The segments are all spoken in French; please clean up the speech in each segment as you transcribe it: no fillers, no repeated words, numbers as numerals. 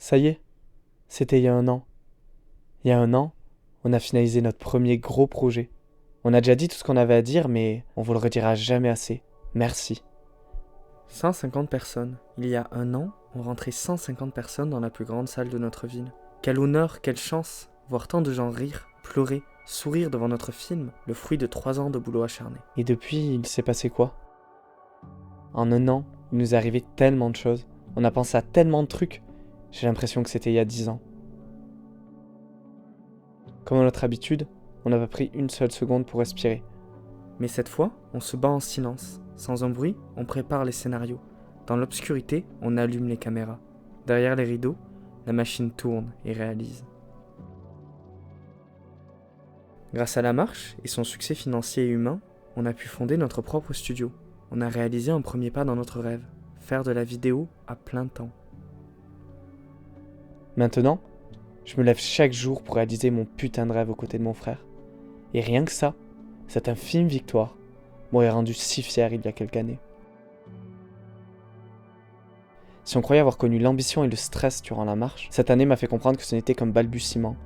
Ça y est, c'était il y a un an. Il y a un an, on a finalisé notre premier gros projet. On a déjà dit tout ce qu'on avait à dire, mais on vous le redira jamais assez. Merci. 150 personnes. Il y a un an, on rentrait 150 personnes dans la plus grande salle de notre ville. Quel honneur, quelle chance, voir tant de gens rire, pleurer, sourire devant notre film, le fruit de 3 ans de boulot acharné. Et depuis, il s'est passé quoi? En un an, il nous est arrivé tellement de choses. On a pensé à tellement de trucs. J'ai l'impression que c'était il y a 10 ans. Comme à notre habitude, on n'a pas pris une seule seconde pour respirer. Mais cette fois, on se bat en silence. Sans un bruit, on prépare les scénarios. Dans l'obscurité, on allume les caméras. Derrière les rideaux, la machine tourne et réalise. Grâce à la marche et son succès financier et humain, on a pu fonder notre propre studio. On a réalisé un premier pas dans notre rêve, faire de la vidéo à plein temps. Maintenant, je me lève chaque jour pour réaliser mon putain de rêve aux côtés de mon frère. Et rien que ça, cette infime victoire m'aurait rendu si fier il y a quelques années. Si on croyait avoir connu l'ambition et le stress durant la marche, cette année m'a fait comprendre que ce n'était qu'un balbutiement,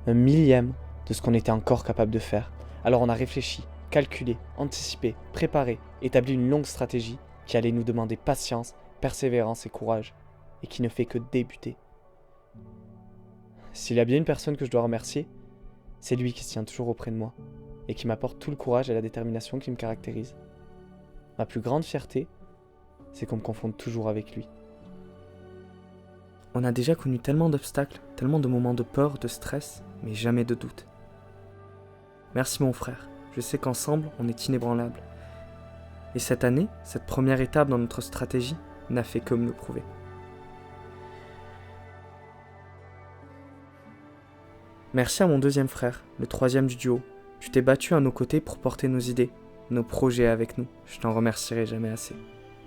un millième de ce qu'on était encore capable de faire. Alors on a réfléchi, calculé, anticipé, préparé, établi une longue stratégie qui allait nous demander patience, persévérance et courage, et qui ne fait que débuter. S'il y a bien une personne que je dois remercier, c'est lui qui se tient toujours auprès de moi, et qui m'apporte tout le courage et la détermination qui me caractérisent. Ma plus grande fierté, c'est qu'on me confonde toujours avec lui. On a déjà connu tellement d'obstacles, tellement de moments de peur, de stress, mais jamais de doute. Merci mon frère, je sais qu'ensemble, on est inébranlables. Et cette année, cette première étape dans notre stratégie, n'a fait que me le prouver. Merci à mon deuxième frère, le troisième du duo. Tu t'es battu à nos côtés pour porter nos idées, nos projets avec nous. Je t'en remercierai jamais assez.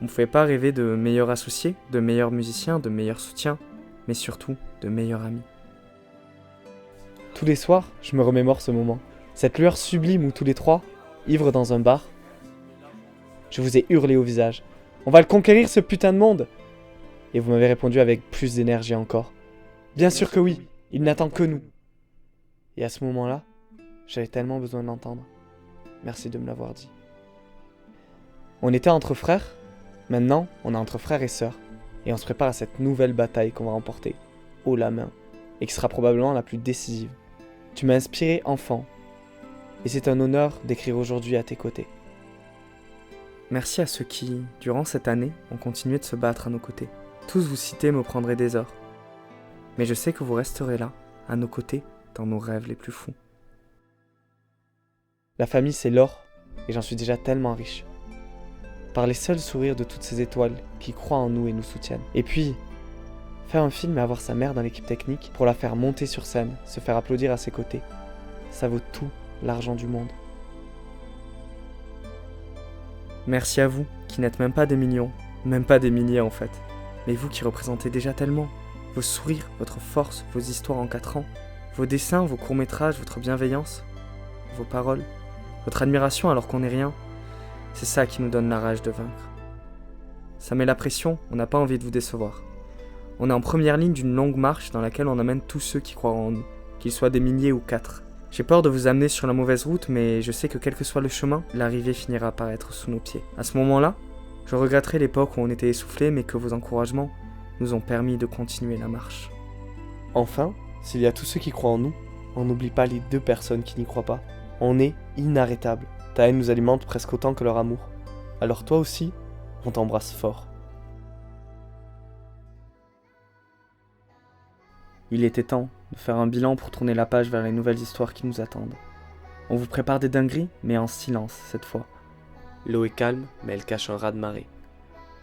On ne pouvait pas rêver de meilleurs associés, de meilleurs musiciens, de meilleurs soutiens, mais surtout de meilleurs amis. Tous les soirs, je me remémore ce moment. Cette lueur sublime où tous les trois, ivres dans un bar, je vous ai hurlé au visage. On va le conquérir ce putain de monde! Et vous m'avez répondu avec plus d'énergie encore. Bien sûr que oui, il n'attend que nous. Et à ce moment-là, j'avais tellement besoin de l'entendre. Merci de me l'avoir dit. On était entre frères, maintenant on est entre frères et sœurs. Et on se prépare à cette nouvelle bataille qu'on va remporter, haut la main, et qui sera probablement la plus décisive. Tu m'as inspiré enfant, et c'est un honneur d'écrire aujourd'hui à tes côtés. Merci à ceux qui, durant cette année, ont continué de se battre à nos côtés. Tous vous citer me prendrait des heures. Mais je sais que vous resterez là, à nos côtés, dans nos rêves les plus fous. La famille, c'est l'or, et j'en suis déjà tellement riche. Par les seuls sourires de toutes ces étoiles qui croient en nous et nous soutiennent. Et puis, faire un film et avoir sa mère dans l'équipe technique pour la faire monter sur scène, se faire applaudir à ses côtés, ça vaut tout l'argent du monde. Merci à vous, qui n'êtes même pas des millions, même pas des milliers en fait, mais vous qui représentez déjà tellement. Vos sourires, votre force, vos histoires en 4 ans, vos dessins, vos courts-métrages, votre bienveillance, vos paroles, votre admiration alors qu'on n'est rien, c'est ça qui nous donne la rage de vaincre. Ça met la pression, on n'a pas envie de vous décevoir. On est en première ligne d'une longue marche dans laquelle on amène tous ceux qui croiront en nous, qu'ils soient des milliers ou 4. J'ai peur de vous amener sur la mauvaise route, mais je sais que quel que soit le chemin, l'arrivée finira par être sous nos pieds. À ce moment-là, je regretterai l'époque où on était essoufflés, mais que vos encouragements nous ont permis de continuer la marche. Enfin, s'il y a tous ceux qui croient en nous, on n'oublie pas les 2 personnes qui n'y croient pas. On est inarrêtables. Ta haine nous alimente presque autant que leur amour. Alors toi aussi, on t'embrasse fort. Il était temps de faire un bilan pour tourner la page vers les nouvelles histoires qui nous attendent. On vous prépare des dingueries, mais en silence cette fois. L'eau est calme, mais elle cache un raz-de-marée.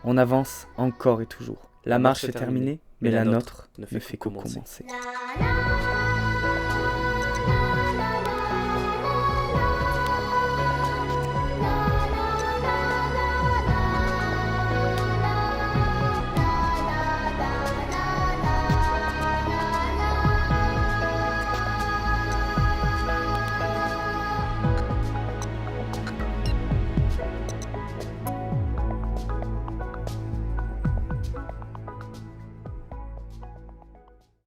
On avance encore et toujours. La marche est terminée, mais la nôtre ne fait que commencer.